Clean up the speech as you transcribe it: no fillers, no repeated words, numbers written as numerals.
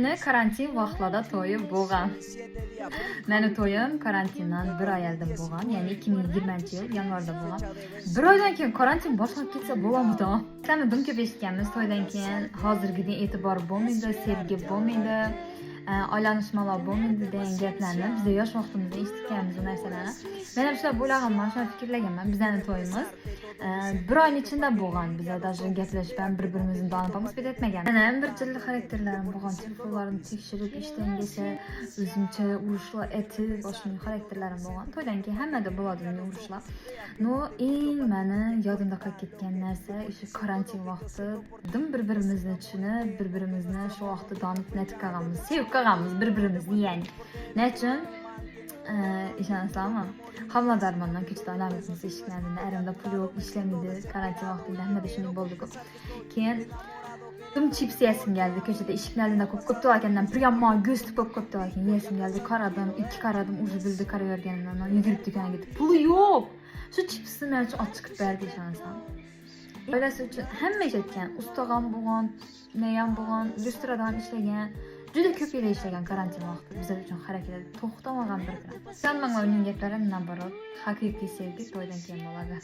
Ne karantin vaqtlarda to'yib bo'lgan. Meni to'yim karantindan 1 oy oldin bo'lgan, ya'ni 2020-yil yanvarda bo'lgan. 1 oydan keyin karantin boshlanib ketsa bo'lamidi? Sizlarni dum ko'p eshitganmiz, to'ydan keyin hozirgidek e'tibor bo'lmaydi, sevgi bo'lmaydi, aylanishmalar bo'lmaydi degan gaplarni biz yosh vaqtimizda eshitganmiz bu narsalarni. Men ham shular bo'laganman, shuni fikrlaganman. Bizning to'yimiz 1 oyning ichida bo'lgan. Biz даже gaplashib ham bir-birimizni donib etmagan. Meni ham bir jilli xarakterlarim bo'lgan, telefonlarimni tekshirib ishdan desa o'zimcha urushlar etib, boshqa xarakterlarim bo'lgan. To'ydan keyin hammada bo'ladi bu urushlar. No, eng meni yodimda qolib ketgan narsa o'sha karantin vaqti dim bir-birimizni tushunib, bir-birimizni shu vaqtda donib netib qolganmiz, sevib qolganmiz bir-birimizni, ya'ni. Nechun? İşansizlarmi? Hamma darmondan ko'chada olamizmiz eshiklarida, erimda pul yo'q, ishlamaydi, karantin vaqtida hammada shunday bo'ldi-ku. Keyin dim chips yesim geldi ko'chada eshiklarida ko'p to'lagandan priyamma go'st ko'p to'lagan yesim geldi. Qaradim, 2 qaradim, o'zi bildi qaraverganimdan yugurib do'konga ketib, puli yo'q. Shu chipsni men uchun olib chiqib berdi ishonsam. Oilasi uchun hamma ishlatgan, ustag'am bo'lgan, neyam bo'lgan, restorandan ishlagan. Juda ko'p yil ishlagan karantin vaqti bizlar uchun harakat to'xtamagan bir kun. Sen menga uning gaplari naborat haqiqiy sevgi to'ydan keyin bo'ladi.